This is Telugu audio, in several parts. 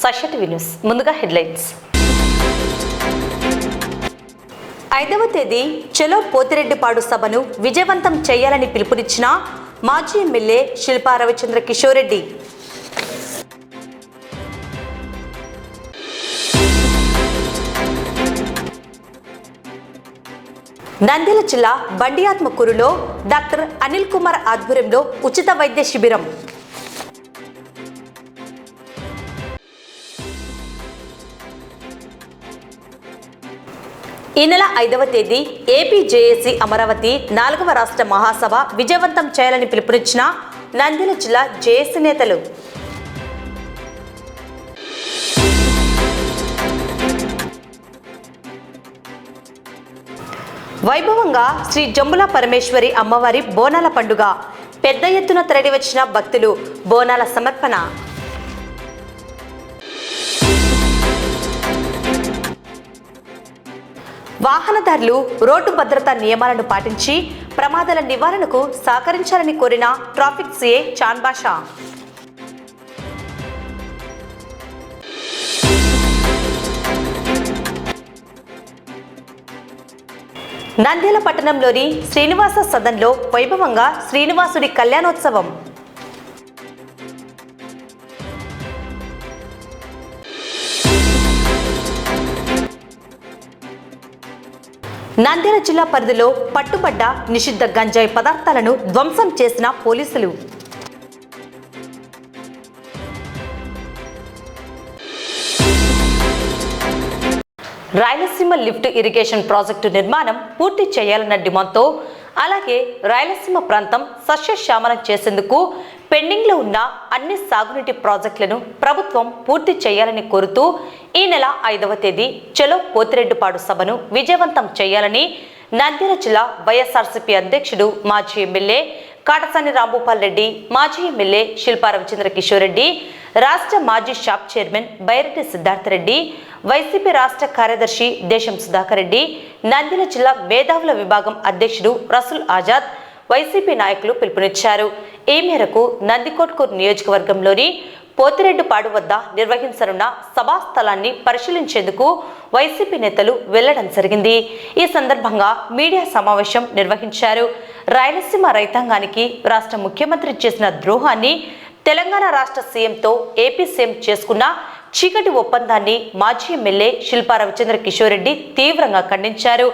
సషటి న్యూస్ ముందుగా హెడ్లైన్స్. 5వ తేదీ చలో పోతిరెడ్డిపాడు సభను విజయవంతం చేయాలని పిలుపునిచ్చిన మాజీ ఎమ్మెల్యే శిల్పా రవిచంద్ర కిషోర్ రెడ్డి. నంద్యాల జిల్లా బండియాత్మకూరులో డాక్టర్ అనిల్ కుమార్ ఆధ్వర్యంలో ఉచిత వైద్య శిబిరం. ఈ నెల 5వ తేదీ ఏపీ జేఏసీ అమరావతి 4వ రాష్ట్ర మహాసభ విజయవంతం చేయాలని పిలుపునిచ్చిన నంద్యాల జిల్లా జేఏసీ నేతలు. వైభవంగా శ్రీ జంబుల పరమేశ్వరి అమ్మవారి బోనాల పండుగ. పెద్ద ఎత్తున తరలివచ్చిన భక్తులు బోనాల సమర్పణ. వాహనదారులు రోడ్డు భద్రతా నియమాలను పాటించి ప్రమాదాల నివారణకు సహకరించాలని కోరిన ట్రాఫిక్ సిఐ చాన్ బాషా. నంద్యాల పట్టణంలోని శ్రీనివాస సదన్లో వైభవంగా శ్రీనివాసుడి కళ్యాణోత్సవం. నంద్యాల జిల్లా పరిధిలో పట్టుబడ్డ నిషిద్ధ గంజాయి పదార్థాలను ధ్వంసం చేసిన పోలీసులు. రాయలసీమ లిఫ్ట్ ఇరిగేషన్ ప్రాజెక్టు నిర్మాణం పూర్తి చేయాలన్న డిమాండ్తో, అలాగే రాయలసీమ ప్రాంతం సస్యశ్యామలం చేసేందుకు పెండింగ్లో ఉన్న అన్ని సాగునీటి ప్రాజెక్టులను ప్రభుత్వం పూర్తి చేయాలని కోరుతూ ఈ నెల 5వ తేదీ చలో పోతిరెడ్డిపాడు సభను విజయవంతం చేయాలని నంద్యాల జిల్లా వైఎస్ఆర్సీపీ అధ్యక్షుడు మాజీ ఎమ్మెల్యే కాటసాని రాంభూపాల్ రెడ్డి, మాజీ ఎమ్మెల్యే శిల్పా రవిచంద్ర కిషోర్ రెడ్డి, రాష్ట్ర మాజీ shop chairman Byreddy Siddhartha Reddy, YCP రాష్ట్ర కార్యదర్శి దేశం సుధాకర్ రెడ్డి, నంద్యాల జిల్లా మేధావుల విభాగం అధ్యక్షుడు రసూల్ ఆజాద్, వైసీపీ నాయకులు పిలుపునిచ్చారు. ఈ మేరకు నందికొట్కూరు నియోజకవర్గంలోని పోతిరెడ్డిపాడు వద్ద నిర్వహించనున్న సభా స్థలాన్ని పరిశీలించేందుకు వైసీపీ నేతలు వెళ్లడం జరిగింది. ఈ సందర్భంగా మీడియా సమావేశం నిర్వహించారు. రాయలసీమ రైతాంగానికి రాష్ట్ర ముఖ్యమంత్రి చేసిన ద్రోహాన్ని, తెలంగాణ రాష్ట్ర సీఎంతో ఏపీ సీఎం చేసుకున్న చీకటి ఒప్పందాన్ని మాజీ ఎమ్మెల్యే శిల్పా రవిచంద్ర కిషోర్ రెడ్డి తీవ్రంగా ఖండించారు.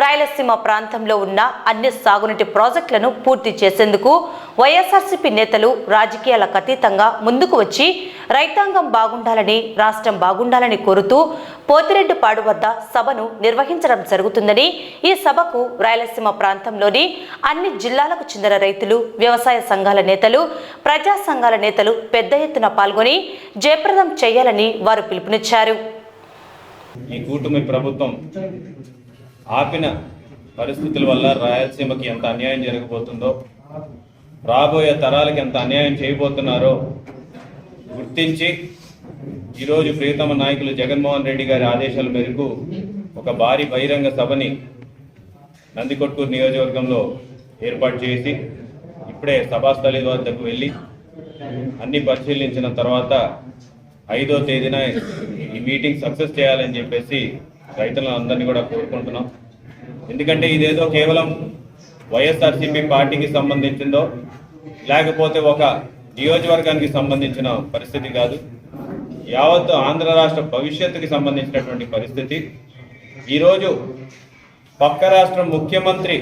రాయలసీమ ప్రాంతంలో ఉన్న అన్ని సాగునీటి ప్రాజెక్టులను పూర్తి చేసేందుకు వైఎస్ఆర్సీపీ నేతలు రాజకీయాలకు అతీతంగా ముందుకు వచ్చి రైతాంగం బాగుండాలని, రాష్ట్రం బాగుండాలని కోరుతూ పోతిరెడ్డిపాడు వద్ద సభను నిర్వహించడం జరుగుతుందని, ఈ సభకు రాయలసీమ ప్రాంతంలోని అన్ని జిల్లాలకు చెందిన రైతులు, వ్యవసాయ సంఘాల నేతలు, ప్రజా సంఘాల నేతలు పెద్ద ఎత్తున పాల్గొని జయప్రదం చేయాలని వారు పిలుపునిచ్చారు. ఈ కూటమి ప్రభుత్వం ఆపిన పరిస్థితుల వల్ల రాయలసీమకి ఎంత అన్యాయం జరగబోతుందో, రాబోయే తరాలకి ఎంత అన్యాయం చేయబోతున్నారో గుర్తించి ఈరోజు ప్రియతమ నాయకులు జగన్మోహన్ రెడ్డి గారి ఆదేశాల మేరకు ఒక భారీ బహిరంగ సభని నందికొట్కూరు నియోజకవర్గంలో ఏర్పాటు చేసి ఇప్పుడే సభాస్థలి వద్దకు వెళ్ళి అన్ని పరిశీలించిన తర్వాత 5వ తేదీన ఈ మీటింగ్ సక్సెస్ చేయాలని చెప్పేసి రైతులందరినీ కూడా కోరుకుంటున్నాం. ఎందుకంటే ఇదేదో కేవలం వైఎస్ఆర్సీపీ పార్టీకి సంబంధించిందో లేకపోతే ఒక నియోజకవర్గానికి సంబంధించిన పరిస్థితి కాదు, యావత్ ఆంధ్ర రాష్ట్ర భవిష్యత్తుకి సంబంధించినటువంటి పరిస్థితి. ఈరోజు పక్క రాష్ట్ర ముఖ్యమంత్రి,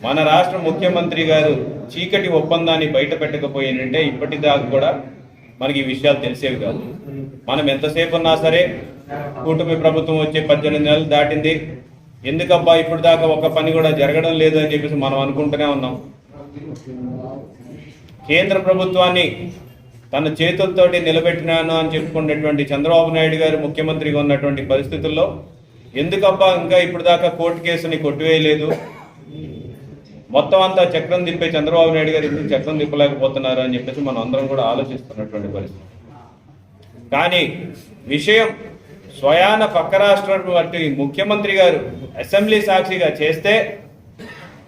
మన రాష్ట్ర ముఖ్యమంత్రి గారు చీకటి ఒప్పందాన్ని బయట పెట్టకపోయినంటే ఇప్పటిదాకా కూడా మనకి ఈ విషయాలు తెలిసేవి కాదు. మనం ఎంతసేపు ఉన్నా సరే కూటమి ప్రభుత్వం వచ్చే 18 నెలలు దాటింది, ఎందుకబ్బా ఇప్పుడు దాకా ఒక పని కూడా జరగడం లేదు అని చెప్పేసి మనం అనుకుంటూనే ఉన్నాం. కేంద్ర ప్రభుత్వాన్ని తన చేతులతోటి నిలబెట్టినాను అని చెప్పుకునేటువంటి చంద్రబాబు నాయుడు గారు ముఖ్యమంత్రిగా ఉన్నటువంటి పరిస్థితుల్లో ఎందుకబ్బా ఇంకా ఇప్పుడు దాకా కోర్టు కేసుని కొట్టివేయలేదు, మొత్తం అంతా చక్రం తిప్పే చంద్రబాబు నాయుడు గారు ఇప్పుడు చక్రం తిప్పలేకపోతున్నారు అని చెప్పేసి మనం అందరం కూడా ఆలోచిస్తున్నటువంటి పరిస్థితి. కానీ విషయం స్వయాన పక్క రాష్ట్రం వంటి ముఖ్యమంత్రి గారు అసెంబ్లీ సాక్షిగా చేస్తే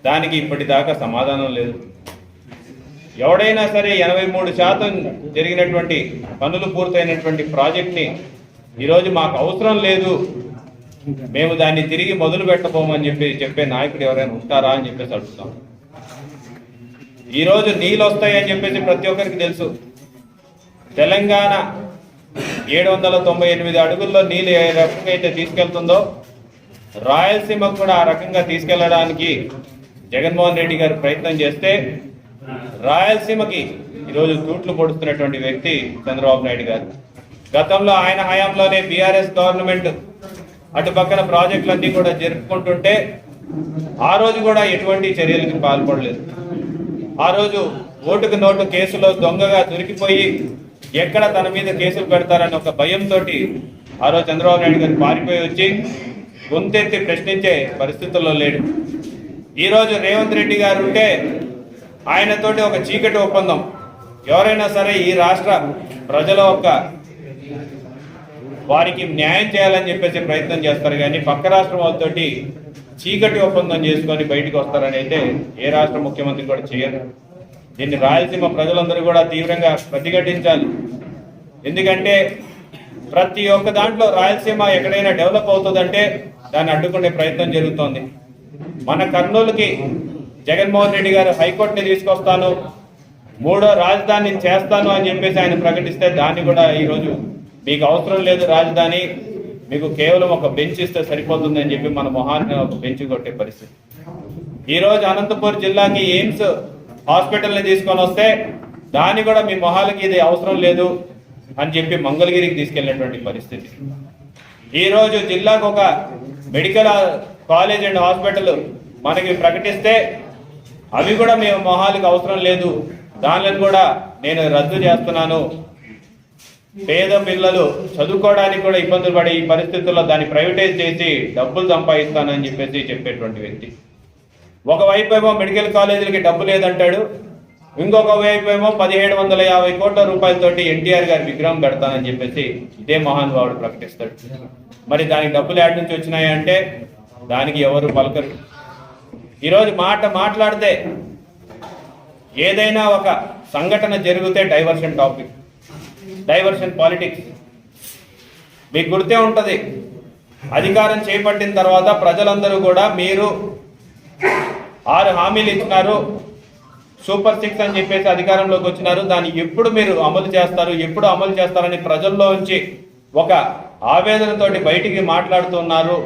దానికి ఇప్పటిదాకా సమాధానం లేదు. ఎవడైనా సరే 83% జరిగినటువంటి పనులు పూర్తయినటువంటి ప్రాజెక్ట్ని ఈరోజు మాకు అవసరం లేదు, మేము దాన్ని తిరిగి మొదలు పెట్టబోమని చెప్పే నాయకుడు ఎవరైనా ఉంటారా అని చెప్పేసి అడుగుతాం. ఈరోజు నీళ్ళు వస్తాయని చెప్పేసి ప్రతి ఒక్కరికి తెలుసు. తెలంగాణ 798 అడుగుల్లో నీళ్ళు ఏ రకంగా అయితే తీసుకెళ్తుందో రాయలసీమకు కూడా ఆ రకంగా తీసుకెళ్లడానికి జగన్మోహన్ రెడ్డి గారు ప్రయత్నం చేస్తే రాయలసీమకి ఈరోజు తూట్లు పొడుస్తున్నటువంటి వ్యక్తి చంద్రబాబు నాయుడు గారు. గతంలో ఆయన హయాంలోనే బీఆర్ఎస్ గవర్నమెంట్ అటు పక్కన ప్రాజెక్టులన్నీ కూడా జరుపుకుంటుంటే ఆ రోజు కూడా ఎటువంటి చర్యలకు పాల్పడలేదు. ఆ రోజు ఓటుకు నోటు కేసులో దొంగగా దొరికిపోయి ఎక్కడ తన మీద కేసులు పెడతారని ఒక భయంతో ఆ రోజు చంద్రబాబు నాయుడు గారు పారిపోయి వచ్చి గొంతెత్తి ప్రశ్నించే పరిస్థితుల్లో లేడు. ఈరోజు రేవంత్ రెడ్డి గారు ఉంటే ఆయనతోటి ఒక చీకటి ఒప్పందం. ఎవరైనా సరే ఈ రాష్ట్ర ప్రజల వారికి న్యాయం చేయాలని చెప్పేసి ప్రయత్నం చేస్తారు, కానీ పక్క రాష్ట్రం వాళ్ళతోటి చీకటి ఒప్పందం చేసుకొని బయటకు వస్తారని అయితే ఏ రాష్ట్ర ముఖ్యమంత్రి కూడా చేయరు. దీన్ని రాయలసీమ ప్రజలందరూ కూడా తీవ్రంగా ప్రతిఘటించాలి. ఎందుకంటే ప్రతి ఒక్క దాంట్లో రాయలసీమ ఎక్కడైనా డెవలప్ అవుతుందంటే దాన్ని అడ్డుకునే ప్రయత్నం జరుగుతోంది. మన కర్నూలుకి జగన్మోహన్ రెడ్డి గారు హైకోర్టుని తీసుకొస్తాను, 3వ రాజధాని చేస్తాను అని చెప్పేసి ఆయన ప్రకటిస్తే దాన్ని కూడా ఈరోజు మీకు అవసరం లేదు రాజధాని, మీకు కేవలం ఒక బెంచ్ ఇస్తే సరిపోతుంది అని చెప్పి మన మొహాన్ని ఒక బెంచ్ కొట్టే పరిస్థితి. ఈరోజు అనంతపూర్ జిల్లాకి ఎయిమ్స్ హాస్పిటల్ని తీసుకొని వస్తే దాన్ని కూడా మీ మొహాలకి ఇది అవసరం లేదు అని చెప్పి మంగళగిరికి తీసుకెళ్ళినటువంటి పరిస్థితి. ఈరోజు జిల్లాకు ఒక మెడికల్ కాలేజ్ అండ్ హాస్పిటల్ మనకి ప్రకటిస్తే అవి కూడా మీ మొహాలకి అవసరం లేదు, దానిని కూడా నేను రద్దు చేస్తున్నాను, పేద పిల్లలు చదువుకోవడానికి కూడా ఇబ్బందులు పడే ఈ పరిస్థితుల్లో దాన్ని ప్రైవేటైజ్ చేసి డబ్బులు సంపాదిస్తానని చెప్పేసి చెప్పేటువంటి వ్యక్తి. ఒకవైపు ఏమో మెడికల్ కాలేజీలకి డబ్బు లేదంటాడు, ఇంకొక వైపు ఏమో 1750 కోట్ల రూపాయలతోటి ఎన్టీఆర్ గారి విగ్రహం పెడతానని చెప్పేసి ఇదే మహానుభావుడు ప్రకటిస్తాడు. మరి దానికి డబ్బులు యాడ్ నుంచి వచ్చినాయంటే దానికి ఎవరు పలకరు. ఈరోజు మాట్లాడితే ఏదైనా ఒక సంఘటన జరిగితే డైవర్షన్ టాపిక్, డైవర్షన్ పాలిటిక్స్. మీకు గుర్తే ఉంటుంది, అధికారం చేపట్టిన తర్వాత ప్రజలందరూ కూడా మీరు 6 హామీలు ఇచ్చినారు, సూపర్ 6 అని చెప్పేసి అధికారంలోకి వచ్చినారు, దాన్ని ఎప్పుడు మీరు అమలు చేస్తారని ప్రజల్లో ఉంచి ఒక ఆవేదనతోటి బయటికి మాట్లాడుతున్నారు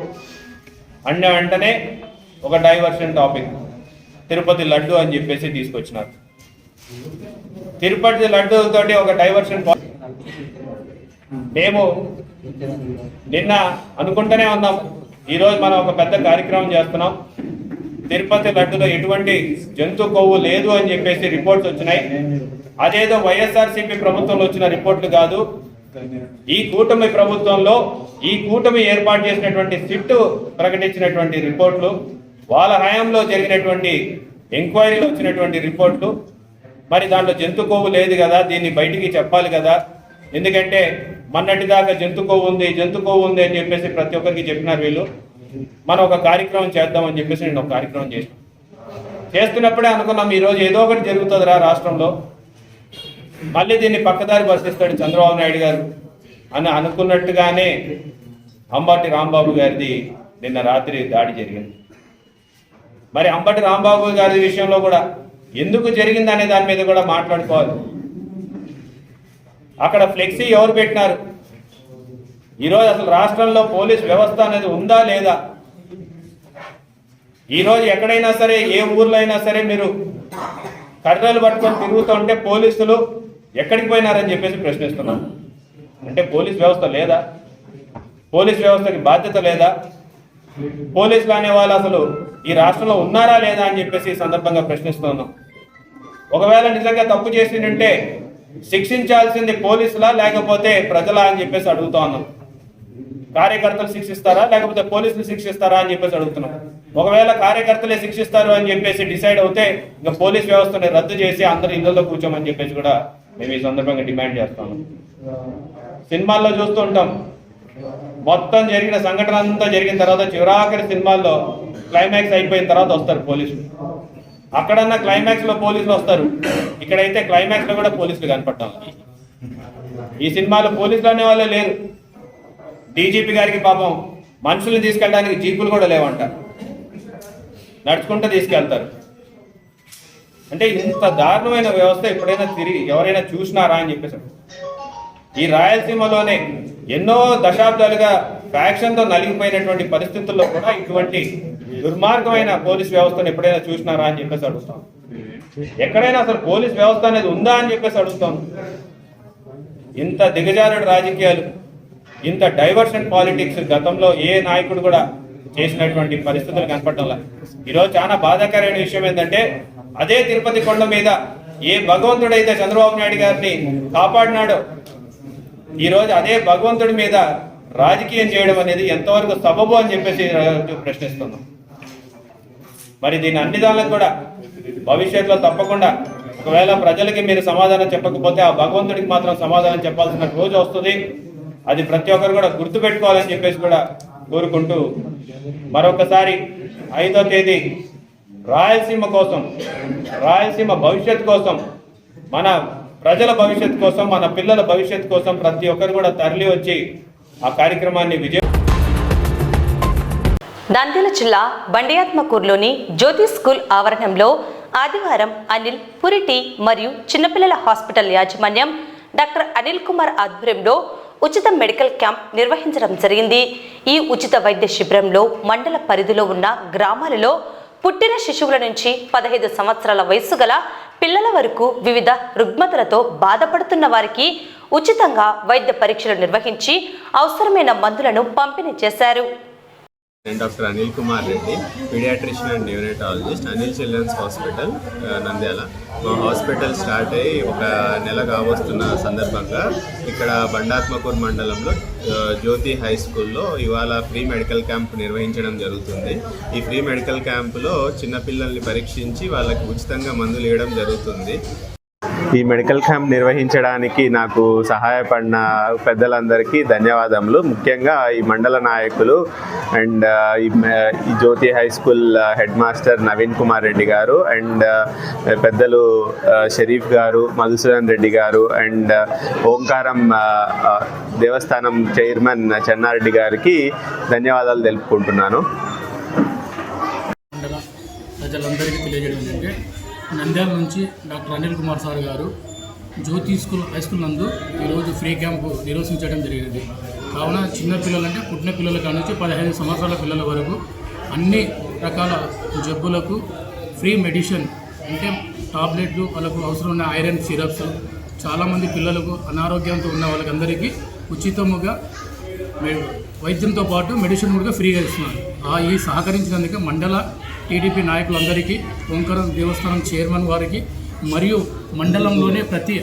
అన్న వెంటనే ఒక డైవర్షన్ టాపిక్ తిరుపతి లడ్డు అని చెప్పేసి తీసుకొచ్చినారు. తిరుపతి లడ్డు తోటి ఒక డైవర్షన్. మేము నిన్న అనుకుంటూనే ఉన్నాం, ఈరోజు మనం ఒక పెద్ద కార్యక్రమం చేస్తున్నాం. తిరుపతి లడ్డులో ఎటువంటి జంతు కొవ్వు లేదు అని చెప్పేసి రిపోర్ట్స్ వచ్చినాయి. అదేదో వైఎస్ఆర్సీపీ ప్రభుత్వంలో వచ్చిన రిపోర్ట్లు కాదు, ఈ కూటమి ప్రభుత్వంలో ఈ కూటమి ఏర్పాటు చేసినటువంటి సిట్ ప్రకటించినటువంటి రిపోర్ట్లు, వాళ్ళ హయాంలో జరిగినటువంటి ఎంక్వైరీలో వచ్చినటువంటి రిపోర్ట్లు. మరి దాంట్లో జంతు కొవ్వు లేదు కదా, దీన్ని బయటికి చెప్పాలి కదా, ఎందుకంటే మొన్నటిదాకా జంతు కొవ్వు ఉంది అని చెప్పేసి ప్రతి ఒక్కరికి చెప్పినారు వీళ్ళు. మనం ఒక కార్యక్రమం చేద్దామని చెప్పేసి నేను ఒక కార్యక్రమం చేస్తున్నప్పుడే అనుకున్నాం ఈరోజు ఏదో ఒకటి జరుగుతుందిరా రాష్ట్రంలో, మళ్ళీ దీన్ని పక్కదారి పట్టిస్తాడు చంద్రబాబు నాయుడు గారు అని అనుకున్నట్టుగానే అంబటి రాంబాబు గారిది నిన్న రాత్రి దాడి జరిగింది. మరి అంబటి రాంబాబు గారి విషయంలో కూడా ఎందుకు జరిగింది అనే దాని మీద కూడా మాట్లాడుకోవాలి. అక్కడ ఫ్లెక్సీ ఎవరు పెట్టినారు, ఈరోజు అసలు రాష్ట్రంలో పోలీస్ వ్యవస్థ అనేది ఉందా లేదా, ఈరోజు ఎక్కడైనా సరే ఏ ఊర్లో అయినా సరే మీరు కర్రలు పట్టుకొని తిరుగుతూ ఉంటే పోలీసులు ఎక్కడికి పోయినారని చెప్పేసి ప్రశ్నిస్తున్నాం. అంటే పోలీస్ వ్యవస్థ లేదా, పోలీస్ వ్యవస్థకి బాధ్యత లేదా, పోలీసులు అనేవాళ్ళు అసలు ఈ రాష్ట్రంలో ఉన్నారా లేదా అని చెప్పేసి ఈ సందర్భంగా ప్రశ్నిస్తున్నాం. ఒకవేళ నిజంగా తప్పు చేసిందంటే శిక్షించాల్సింది పోలీసులా లేకపోతే ప్రజలా అని చెప్పేసి అడుగుతా ఉన్నాం. కార్యకర్తలు శిక్షిస్తారా లేకపోతే పోలీసులు శిక్షిస్తారా అని చెప్పేసి అడుగుతున్నాం. ఒకవేళ కార్యకర్తలే శిక్షిస్తారు అని చెప్పేసి డిసైడ్ అవుతే ఇంకా పోలీస్ వ్యవస్థని రద్దు చేసి అందరు ఇళ్లలో కూర్చోమని చెప్పేసి కూడా మేము ఈ సందర్భంగా డిమాండ్ చేస్తాము. సినిమాల్లో చూస్తూ ఉంటాం, మొత్తం జరిగిన సంఘటన అంతా జరిగిన తర్వాత చివరాఖరి సినిమాల్లో క్లైమాక్స్ అయిపోయిన తర్వాత వస్తారు పోలీసులు. అక్కడన్నా క్లైమాక్స్ లో పోలీసులు వస్తారు, ఇక్కడైతే క్లైమాక్స్ లో కూడా పోలీసులు కనపడటం. ఈ సినిమాలో పోలీసులు అనే వాళ్ళే లేరు. డీజీపీ గారికి పాపం మనుషుల్ని తీసుకెళ్ళడానికి జీపులు కూడా లేవంట, నడుచుకుంటూ తీసుకెళ్తారు. అంటే ఇంత దారుణమైన వ్యవస్థ ఎప్పుడైనా తిరిగి ఎవరైనా చూసినారా అని చెప్పేసి. ఈ రాయలసీమలోనే ఎన్నో దశాబ్దాలుగా ఫ్యాక్షన్తో నలిగిపోయినటువంటి పరిస్థితుల్లో కూడా ఇటువంటి దుర్మార్గమైన పోలీస్ వ్యవస్థను ఎప్పుడైనా చూసినారా అని చెప్పేసి అడుగుతాం. ఎక్కడైనా అసలు పోలీస్ వ్యవస్థ అనేది ఉందా అని చెప్పేసి అడుగుతాం. ఇంత దిగజారుడు రాజకీయాలు, ఇంత డైవర్షన్ పాలిటిక్స్ గతంలో ఏ నాయకుడు కూడా చేసినటువంటి పరిస్థితులు కనపడటంలా. ఈరోజు చాలా బాధాకరమైన విషయం ఏంటంటే, అదే తిరుపతి కొండ మీద ఏ భగవంతుడైతే చంద్రబాబు నాయుడు గారిని కాపాడినాడో, ఈరోజు అదే భగవంతుడి మీద రాజకీయం చేయడం అనేది ఎంతవరకు సబబు అని చెప్పేసి ప్రశ్నిస్తున్నాం. మరి దీని అన్ని దానికి కూడా భవిష్యత్తులో తప్పకుండా ఒకవేళ ప్రజలకి మీరు సమాధానం చెప్పకపోతే ఆ భగవంతుడికి మాత్రం సమాధానం చెప్పాల్సిన రోజు వస్తుంది. అది ప్రతి ఒక్కరు కూడా గుర్తుపెట్టుకోవాలని చెప్పేసి కూడా కోరుకుంటూ, మరొకసారి 5వ తేదీ రాయలసీమ కోసం, రాయలసీమ భవిష్యత్ కోసం, మన ప్రజల భవిష్యత్ కోసం, మన పిల్లల భవిష్యత్ కోసం ప్రతి ఒక్కరు కూడా తరలి వచ్చి ఆ కార్యక్రమాన్ని నంద్యాల జిల్లా బండియాత్మకూరులోని జ్యోతి స్కూల్ ఆవరణంలో ఆదివారం అనిల్ పురిటి మరియు చిన్నపిల్లల హాస్పిటల్ యాజమాన్యం డాక్టర్ అనిల్ కుమార్ ఆధ్వర్యంలో ఉచిత మెడికల్ క్యాంప్ నిర్వహించడం జరిగింది. ఈ ఉచిత వైద్య శిబిరంలో మండల పరిధిలో ఉన్న గ్రామాలలో పుట్టిన శిశువుల నుంచి 15 సంవత్సరాల వయసు గల పిల్లల వరకు వివిధ రుగ్మతలతో బాధపడుతున్న వారికి ఉచితంగా వైద్య పరీక్షలు నిర్వహించి అవసరమైన మందులను పంపిణీ చేశారు. నేను doctor Anil Kumar Reddy, paediatrician and neonatologist, Anil children's hospital Nandyal. మా హాస్పిటల్ స్టార్ట్ అయ్యి ఒక నెల కావస్తున్న సందర్భంగా ఇక్కడ బండాత్మకూరు మండలంలో జ్యోతి హై స్కూల్లో ఇవాళ ఫ్రీ మెడికల్ క్యాంప్ నిర్వహించడం జరుగుతుంది. ఈ ఫ్రీ మెడికల్ క్యాంపులో చిన్నపిల్లల్ని పరీక్షించి వాళ్ళకి ఉచితంగా మందులు ఇవ్వడం జరుగుతుంది. ఈ మెడికల్ క్యాంప్ నిర్వహించడానికి నాకు సహాయపడిన పెద్దలందరికీ ధన్యవాదములు. ముఖ్యంగా ఈ మండల నాయకులు అండ్ ఈ Jyothi high school head master Naveen Kumar Reddy garu and పెద్దలు షరీఫ్ గారు, Madhusudan Reddy garu and Omkaram Devasthanam chairman Chennareddy గారికి ధన్యవాదాలు తెలుపుకుంటున్నాను. ప్రజలందరికీ తెలియజేయడం ఏంటంటే, నంద్యాల నుంచి డాక్టర్ అనిల్ కుమార్ సార్ గారు జ్యోతి స్కూల్ హై స్కూల్ నందు ఈరోజు ఫ్రీ క్యాంపు నిర్వహించడం జరిగింది. కావున చిన్న పిల్లలంటే పుట్టిన పిల్లల కాడ నుంచి 15 సంవత్సరాల పిల్లల వరకు అన్ని రకాల జబ్బులకు ఫ్రీ మెడిసిన్ అంటే టాబ్లెట్లు, వాళ్ళకు అవసరం ఉన్న ఐరన్ సిరప్స్, చాలామంది పిల్లలకు అనారోగ్యంతో ఉన్న వాళ్ళకందరికీ ఉచితముగా వైద్యంతో పాటు మెడిసిన్ కూడా ఫ్రీగా ఇస్తున్నారు. ఈ సహకరించినందుకు మండల టీడీపీ నాయకులందరికీ, ఓంకారం దేవస్థానం చైర్మన్ వారికి మరియు మండలంలోనే ప్రతి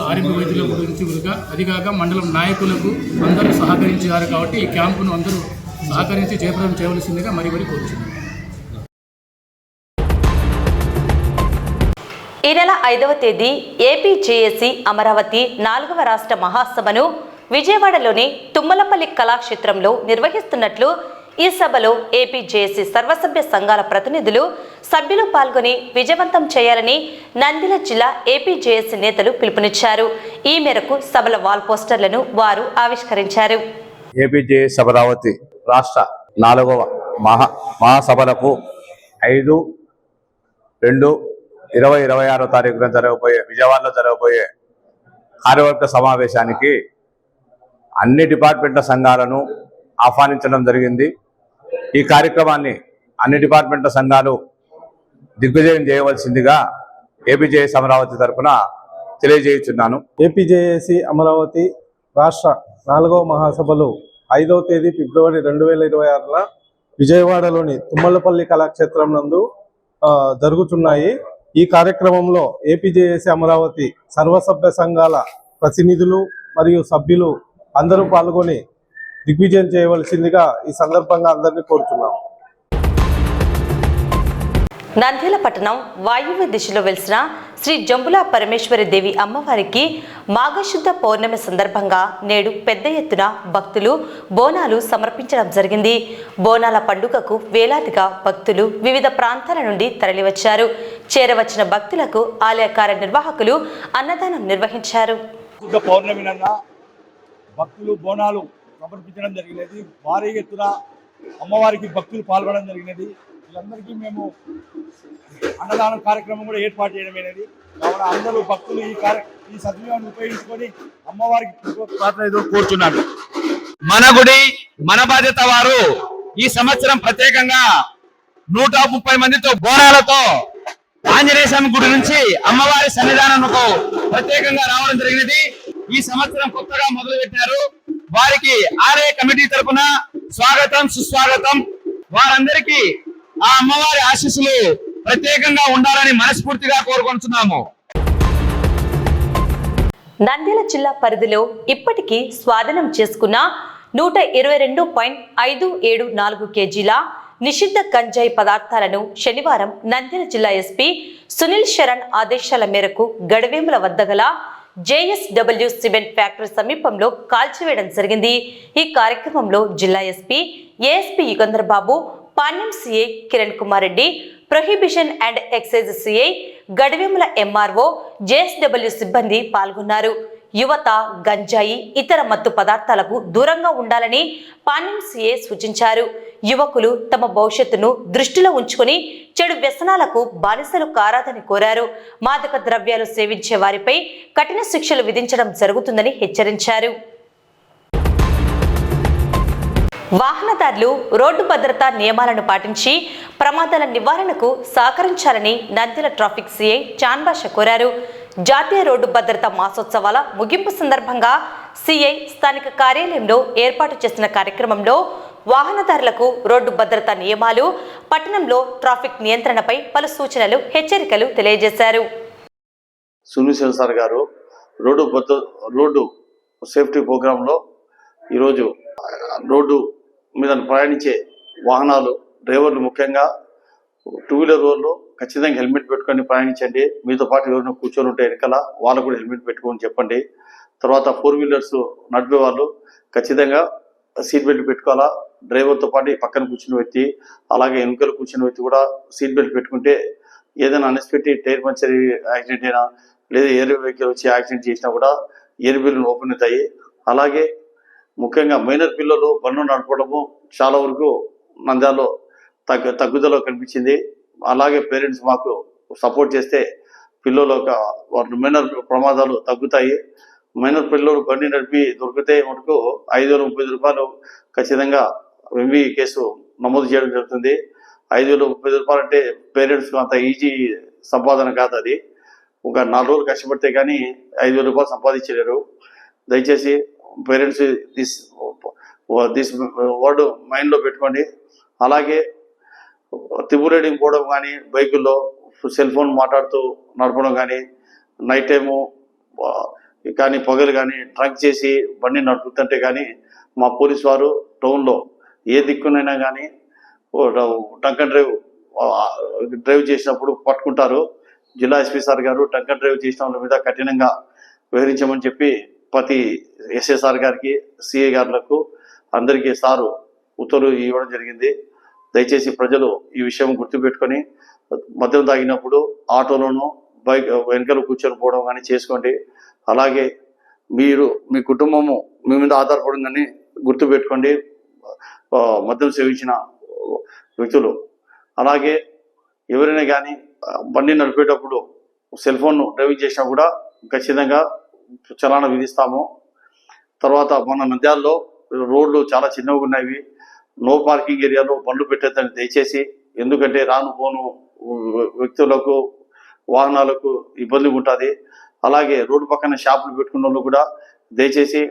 ఆరోగ్య వైద్యుల గురించి కూడా అదిగాక మండలం నాయకులకు అందరూ సహకరించారు. కాబట్టి ఈ క్యాంపును అందరూ సహకరించి జయప్రదం చేయవలసిందిగా మరీ కోరుచున్నాను. ఈ నెల 5వ తేదీ ఏపీ జేఏసీ అమరావతి 4వ రాష్ట్ర మహాసభను విజయవాడలోని తుమ్మలపల్లి కళాక్షేత్రంలో నిర్వహిస్తున్నట్లు, ఈ సభలో ఏపీ జేఏసీ సర్వసభ్య సంఘాల ప్రతినిధులు, సభ్యులు పాల్గొని విజయవంతం చేయాలని నంద్యాల జిల్లా ఏపీ జేఏసీ నేతలు పిలుపునిచ్చారు. ఈ మేరకు సభల వాల్ పోస్టర్లను వారు ఆవిష్కరించారు. ఏపీ జేఏసీ అమరావతి రాష్ట్ర 4వ మహాసభలకు 5/2/2026 తారీఖున విజయవాడలో జరగబోయే కార్యవర్గ సమావేశానికి అన్ని డిపార్ట్మెంట్ల సంఘాలను ఆహ్వానించడం జరిగింది. ఈ కార్యక్రమాన్ని అన్ని డిపార్ట్మెంట్ల సంఘాలు దిగ్విజయం చేయవలసిందిగా ఏపీ జేఏసీ అమరావతి తరఫున తెలియజేయుచున్నాను. ఏపీ జేఏసీ అమరావతి రాష్ట్ర 4వ మహాసభలు 5వ తేదీ ఫిబ్రవరి 2026 విజయవాడలోని తుమ్మలపల్లి కళాక్షేత్రం నందు జరుగుతున్నాయి. ఈ కార్యక్రమంలో ఏపీ జేఏసీ అమరావతి సర్వసభ్య సంఘాల ప్రతినిధులు మరియు సభ్యులు అందరూ పాల్గొని దిగ్విజయం చేయవలసిందిగా ఈ సందర్భంగా అందరినీ కోరుతున్నాం. నంద్యాల పట్టణం వాయువ్య దిశలో వెలిసిన శ్రీ జంబుల పరమేశ్వరి దేవి అమ్మవారికి మాఘశుద్ధ పౌర్ణమి సందర్భంగా నేడు పెద్ద ఎత్తున భక్తులు బోనాలు సమర్పించడం జరిగింది. బోనాల పండుగకు వేలాదిగా భక్తులు వివిధ ప్రాంతాల నుండి తరలివచ్చారు. చేరవచ్చిన భక్తులకు ఆలయ కార్యనిర్వాహకులు అన్నదానం నిర్వహించారు. పౌర్ణమి భక్తులు బోనాలు సమర్పించడం జరిగినది. భారీ ఎత్తున అమ్మవారికి భక్తులు పాల్గొనడం జరిగినది. వీళ్ళందరికీ మేము అన్నదానం కార్యక్రమం కూడా ఏర్పాటు చేయడమైనది. కావున అందరూ భక్తులు ఈ సద్వినియోగాన్ని ఉపయోగించుకొని అమ్మవారికి ప్రార్థన కోరుచున్నాను. మన గుడి మన బాధ్యత వారు ఈ సంవత్సరం ప్రత్యేకంగా 130 మందితో బోనాలతో ఆంజనేయ స్వామి గుడి నుంచి అమ్మవారి సన్నిధానంకు ప్రత్యేకంగా రావడం జరిగినది. ఈ సంవత్సరం కొత్తగా మొదలు పెట్టారు. వారికి ఆలయ కమిటీ తరపున స్వాగతం సుస్వాగతం. వారందరికీ ఆ అమ్మవారి ఆశీస్సులు ప్రత్యేకంగా ఉండాలని మనస్ఫూర్తిగా కోరుకుంటున్నాము. నంద్యాల జిల్లా పరిధిలో ఇప్పటికీ స్వాధీనం చేసుకున్న 122.574 కేజీల నిషిద్ధ గంజాయి పదార్థాలను శనివారం నంద్యాల జిల్లా ఎస్పీ సునీల్ శరణ్ ఆదేశాల మేరకు గడవేముల వద్ద గల JSW సిమెంట్ ఫ్యాక్టరీ సమీపంలో కాల్చివేయడం జరిగింది. ఈ కార్యక్రమంలో జిల్లా SP ASP Yugandhar Babu, Panyam CI Kiran Kumar Reddy, prohibition and excise CI, Gadavemula MRO, JSW సిబ్బంది పాల్గొన్నారు. యువత గంజాయి ఇతర మత్తు పదార్థాలకు దూరంగా ఉండాలని పాణ్యం సిఐ సూచించారు. యువకులు తమ భవిష్యత్తును దృష్టిలో ఉంచుకుని చెడు వ్యసనాలకు బానిసలు కారాదని కోరారు. మాదక ద్రవ్యాలు సేవించే వారిపై కఠిన శిక్షలు విధించడం జరుగుతుందని హెచ్చరించారు. వాహనదారులు రోడ్డు భద్రతా నియమాలను పాటించి ప్రమాదాల నివారణకు సహకరించాలని నంద్యాల ట్రాఫిక్ సిఐ చాన్బాష కోరారు. జాతీయ రోడ్డు భద్రతా మాసోత్సవాల ముగింపు సందర్భంగా సిఐ స్థానిక కార్యాలయంలో ఏర్పాటు చేసిన కార్యక్రమంలో వాహనదారులకు రోడ్డు భద్రతా నియమాలు, పట్టణంలో ట్రాఫిక్ నియంత్రణపై పలు సూచనలు, హెచ్చరికలు తెలియజేశారు. సునీల్ సార్ గారు రోడ్డు సేఫ్టీ ప్రోగ్రాంలో ఈరోజు రోడ్డు మీద ప్రయాణించే వాహనాలు డ్రైవర్లు ముఖ్యంగా 2-వీలర్ రోడ్లు ఖచ్చితంగా హెల్మెట్ పెట్టుకొని ప్రయాణించండి. మీతో పాటు ఎవరైనా కూర్చొని ఉంటే వెనకాల వాళ్ళు కూడా హెల్మెట్ పెట్టుకొని చెప్పండి. తర్వాత 4-వీలర్స్ నడిపే వాళ్ళు ఖచ్చితంగా సీట్ బెల్ట్ పెట్టుకోవాలా. డ్రైవర్తో పాటు పక్కన కూర్చుని వ్యక్తి, అలాగే వెనుకలు కూర్చుని వ్యక్తి కూడా సీట్ బెల్ట్ పెట్టుకుంటే ఏదైనా అన్ఎక్స్పెక్టెడ్ టైర్ పంచర్ యాక్సిడెంట్ అయినా లేదా ఎయిర్ వెహికల్ వచ్చి యాక్సిడెంట్ చేసినా కూడా ఎయిర్ బిల్లు ఓపెన్ అవుతాయి. అలాగే ముఖ్యంగా మైనర్ పిల్లలు బండ్లు నడపడము చాలా వరకు నంద్యాలలో తగ్గుదల కనిపించింది. అలాగే పేరెంట్స్ మాకు సపోర్ట్ చేస్తే పిల్లలు మైనర్ ప్రమాదాలు తగ్గుతాయి. మైనర్ పిల్లలు బండి నడిపి దొరికితే మటుకు 5,030 రూపాయలు ఖచ్చితంగా ఎంవి కేసు నమోదు చేయడం జరుగుతుంది. 5,030 రూపాయలు అంటే పేరెంట్స్ అంత ఈజీ సంపాదన కాదు. అది ఒక 4 రోజులు కష్టపడితే కానీ 5,000 రూపాయలు సంపాదించలేరు. దయచేసి పేరెంట్స్ దిస్ వర్డ్ మైండ్లో పెట్టుకోండి. అలాగే తిబుర్ రైడింగ్ పోవడం కానీ, బైకుల్లో సెల్ ఫోన్ మాట్లాడుతూ నడపడం కానీ, నైట్ టైము కానీ పగలు కానీ డ్రంక్ చేసి బండి నడుపుతుంటే కానీ మా పోలీస్ వారు టౌన్లో ఏ దిక్కునైనా కానీ డ్రంక్ అండ్ డ్రైవ్ చేసినప్పుడు పట్టుకుంటారు. జిల్లా ఎస్పీ సార్ గారు డ్రంక్ అండ్ డ్రైవ్ చేసిన వాళ్ళ మీద కఠినంగా వ్యవహరించమని చెప్పి ప్రతి ఎస్ఎస్ఆర్ గారికి, సిఐ గారులకు అందరికీ సారు ఉత్తర్వులు ఇవ్వడం జరిగింది. దయచేసి ప్రజలు ఈ విషయం గుర్తుపెట్టుకొని మద్యం తాగినప్పుడు ఆటోలోనూ బైక్ వెనకలు కూర్చొని పోవడం కానీ చేసుకోండి. అలాగే మీ కుటుంబము మీ మీద ఆధారపడిందని గుర్తుపెట్టుకోండి మద్యం సేవించిన వ్యక్తులు. అలాగే ఎవరైనా కానీ బండి నడిపేటప్పుడు సెల్ ఫోన్ డ్రైవింగ్ చేసినా కూడా ఖచ్చితంగా చలానా విధిస్తాము. తర్వాత మన నంద్యాలలో రోడ్లు చాలా చిన్నగా ఉన్నాయి. నో పార్కింగ్ ఏరియాలో బండ్లు పెట్టేద్దని దయచేసి, ఎందుకంటే రాను పోను వ్యక్తులకు వాహనాలకు ఇబ్బంది ఉంటుంది. అలాగే రోడ్డు పక్కన షాపులు పెట్టుకున్న వాళ్ళు కూడా దయచేసి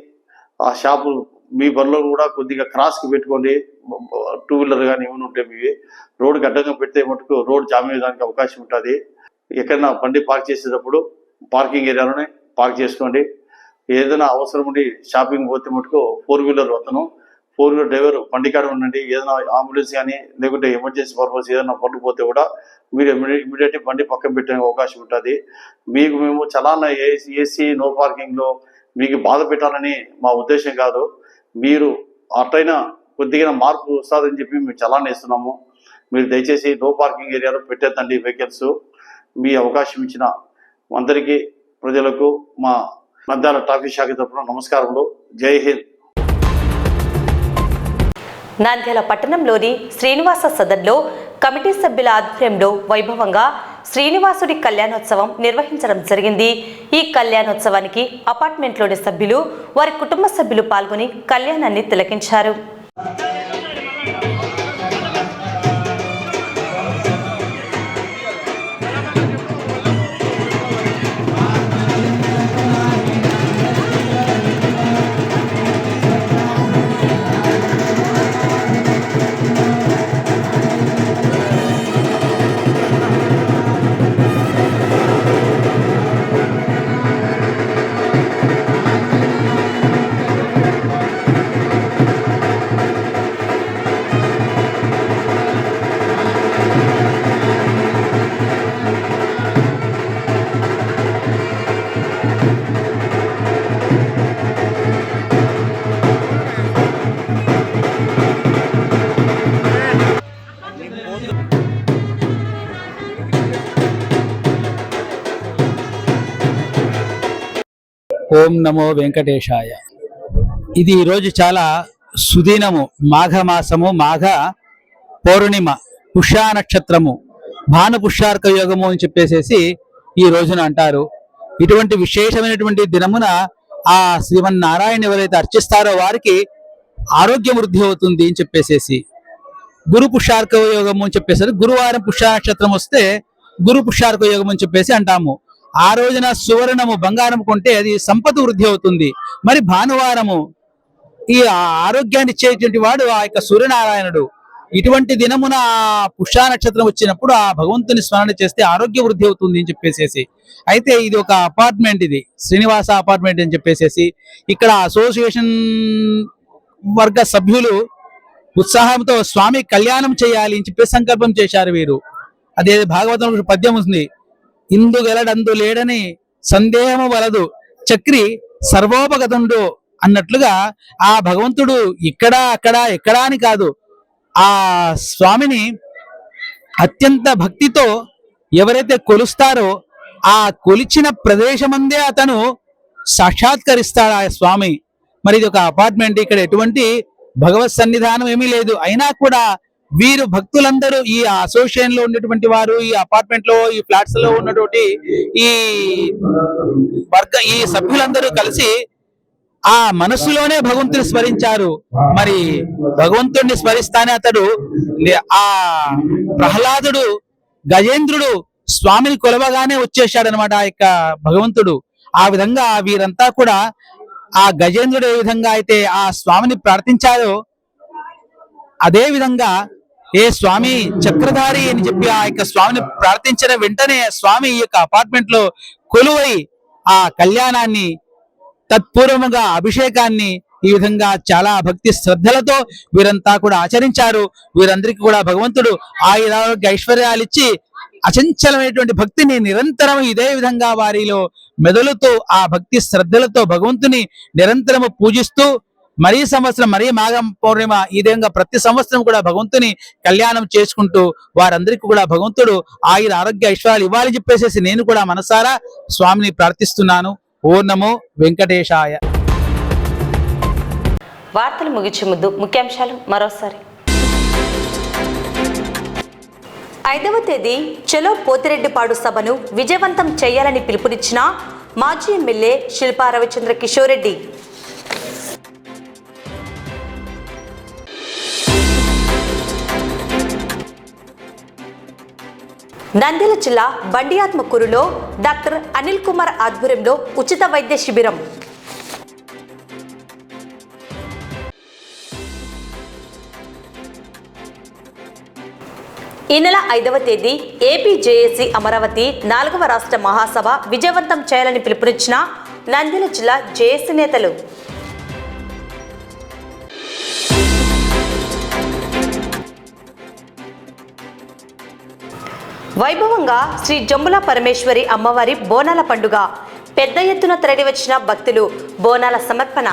ఆ షాపు మీ బండ్లో కూడా కొద్దిగా క్రాస్కి పెట్టుకోండి. 2-వీలర్ కానీ ఏమైనా ఉంటే మీ రోడ్డుకి అడ్డంగా పెడితే మటుకు రోడ్ జామ్ అయ్యేదానికి అవకాశం ఉంటుంది. ఎక్కడైనా బండి పార్క్ చేసేటప్పుడు పార్కింగ్ ఏరియాలోనే పార్క్ చేసుకోండి. ఏదైనా అవసరం ఉండి షాపింగ్ పోతే మటుకు 4-వీలర్ అతను 4-వీలర్ డ్రైవర్ బండి కాడ ఉండండి. ఏదైనా అంబులెన్స్ కానీ లేకుంటే ఎమర్జెన్సీ పర్పస్ ఏదైనా పట్టుకుపోతే కూడా మీరు ఇమీడియట్లీ బండి పక్కన పెట్టే అవకాశం ఉంటుంది. మీకు మేము చలానా ఏసీ నో పార్కింగ్లో మీకు బాధ పెట్టాలని మా ఉద్దేశం కాదు. మీరు అట్లయినా కొద్దిగా మార్పు వస్తుందని చెప్పి మేము చలానా ఇస్తున్నాము. మీరు దయచేసి నో పార్కింగ్ ఏరియాలో పెట్టేద్దండి వెహికల్స్. మీ అవకాశం ఇచ్చిన అందరికీ ప్రజలకు మా నంద్యాల ట్రాఫిక్ శాఖ తరఫున నమస్కారములు. జై హింద్. నంద్యాల పట్టణంలోని శ్రీనివాస సదన్లో కమిటీ సభ్యుల ఆధ్వర్యంలో వైభవంగా శ్రీనివాసుడి కళ్యాణోత్సవం నిర్వహించడం జరిగింది. ఈ కళ్యాణోత్సవానికి అపార్ట్మెంట్లోని సభ్యులు, వారి కుటుంబ సభ్యులు పాల్గొని కళ్యాణాన్ని తిలకించారు. ఓం నమో వెంకటేశాయ. ఇది ఈరోజు చాలా సుదినము, మాఘమాసము, మాఘ పౌర్ణిమ, పుష్య నక్షత్రము, భాను పుష్యార్క యోగము అని చెప్పేసి ఈ రోజున అంటారు. ఇటువంటి విశేషమైనటువంటి దినమున ఆ శ్రీమన్నారాయణ ఎవరైతే అర్చిస్తారో వారికి ఆరోగ్య వృద్ధి అవుతుంది అని చెప్పేసి గురు పుష్యార్క యోగము అని చెప్పేసి, గురువారం పుష్య నక్షత్రం వస్తే గురు పుష్యార్క యోగం అని చెప్పేసి అంటాము. ఆ రోజున సువర్ణము, బంగారం కొంటే అది సంపద వృద్ధి అవుతుంది. మరి భానువారము ఈ ఆరోగ్యాన్ని ఇచ్చేటువంటి వాడు ఆ యొక్క సూర్యనారాయణుడు. ఇటువంటి దినమున పుష్య నక్షత్రం వచ్చినప్పుడు ఆ భగవంతుని స్మరణ చేస్తే ఆరోగ్య వృద్ధి అవుతుంది అని చెప్పేసి. అయితే ఇది ఒక అపార్ట్మెంట్, ఇది శ్రీనివాస అపార్ట్మెంట్ అని చెప్పేసి ఇక్కడ అసోసియేషన్ వర్గ సభ్యులు ఉత్సాహంతో స్వామి కళ్యాణం చేయాలి అని చెప్పి సంకల్పం చేశారు వీరు. అదే భాగవతం పద్యం ఉంది, ఇందుగలడందు లేడని సందేహము వలదు చక్రి సర్వోపగతుండు అన్నట్లుగా ఆ భగవంతుడు ఇక్కడ అక్కడ ఎక్కడా అని కాదు, ఆ స్వామిని అత్యంత భక్తితో ఎవరైతే కొలుస్తారో ఆ కొలిచిన ప్రదేశమందే అతను సాక్షాత్కరిస్తాడు ఆ స్వామి. మరి ఇది ఒక అపార్ట్మెంట్, ఇక్కడ ఎటువంటి భగవత్ సన్నిధానం ఏమీ లేదు. అయినా కూడా వీరు భక్తులందరూ, ఈ అసోసియేషన్ లో ఉన్నటువంటి వారు, ఈ అపార్ట్మెంట్ లో, ఈ ఫ్లాట్స్ లో ఉన్నటువంటి ఈ సభ్యులందరూ కలిసి ఆ మనస్సులోనే భగవంతుని స్మరించారు. మరి భగవంతుడిని స్మరిస్తానే అతడు ఆ ప్రహ్లాదుడు, గజేంద్రుడు స్వామిని కొలవగానే వచ్చేశాడు అనమాట ఆ యొక్క భగవంతుడు. ఆ విధంగా వీరంతా కూడా ఆ గజేంద్రుడు ఏ విధంగా అయితే ఆ స్వామిని ప్రార్థించారో అదే విధంగా ఏ స్వామి చక్రధారి అని చెప్పి ఆ యొక్క స్వామిని ప్రార్థించిన వెంటనే స్వామి ఈ యొక్క అపార్ట్మెంట్ లో కొలువై ఆ కళ్యాణాన్ని, తత్పూర్వముగా అభిషేకాన్ని ఈ విధంగా చాలా భక్తి శ్రద్ధలతో వీరంతా కూడా ఆచరించారు. వీరందరికీ కూడా భగవంతుడు ఆయురారోగ్య ఐశ్వర్యాలిచ్చి అచంచలమైనటువంటి భక్తిని నిరంతరం ఇదే విధంగా వారిలో మెదలుతూ ఆ భక్తి శ్రద్ధలతో భగవంతుని నిరంతరము పూజిస్తూ మరీ సంవత్సరం, మరీ మాఘం పౌర్ణిమ ఈ విధంగా ప్రతి సంవత్సరం కూడా భగవంతుని కళ్యాణం చేసుకుంటూ వారందరికీ కూడా భగవంతుడు ఆయుర ఆరోగ్య ఐశ్వర్యాలు ఇవ్వాలని చెప్పేసి నేను కూడా మనసారా స్వామిని ప్రార్థిస్తున్నాను. ఓం నమో వెంకటేశాయ. వార్తలు ముగించే ముందు ముఖ్యాంశాలు మరోసారి. 5వ తేదీ చలో పోతిరెడ్డిపాడు సభను విజయవంతం చేయాలని పిలుపునిచ్చిన మాజీ ఎమ్మెల్యే శిల్పా రవిచంద్ర కిషోర్ రెడ్డి. నంద్యాల జిల్లా బండియాత్మకూరులో డాక్టర్ అనిల్ కుమార్ ఆధ్వర్యంలో ఉచిత వైద్య శిబిరం. ఈ నెల 5వ తేదీ ఏపీ జేఏసీ అమరావతి 4వ రాష్ట్ర మహాసభ విజయవంతం చేయాలని పిలుపునిచ్చిన నంద్యాల జిల్లా జేఏసీ నేతలు. వైభవంగా శ్రీ జంబుల పరమేశ్వరి అమ్మవారి బోనాల పండుగ. పెద్ద ఎత్తున తరలివచ్చిన భక్తులు బోనాల సమర్పణ.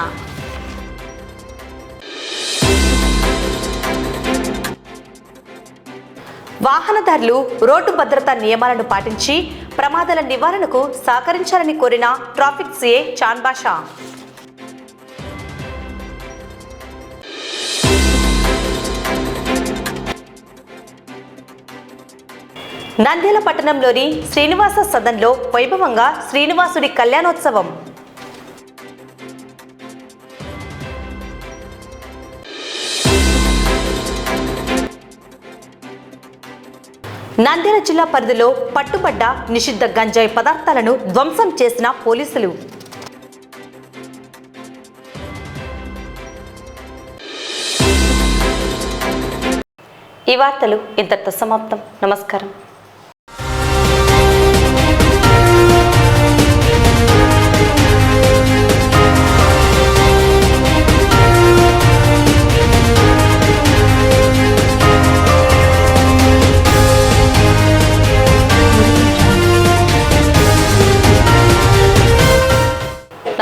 వాహనదారులు రోడ్డు భద్రతా నియమాలను పాటించి ప్రమాదాల నివారణకు సహకరించాలని కోరిన ట్రాఫిక్ సిఐ చాన్ బాషా. నంద్యాల పట్టణంలోని శ్రీనివాస సదన్లో వైభవంగా శ్రీనివాసుడి కళ్యాణోత్సవం. నంద్యాల జిల్లా పరిధిలో పట్టుబడ్డ నిషిద్ధ గంజాయి పదార్థాలను ధ్వంసం చేసిన పోలీసులు. ఈ వార్తలు ఇంతటితో సమాప్తం. నమస్కారం.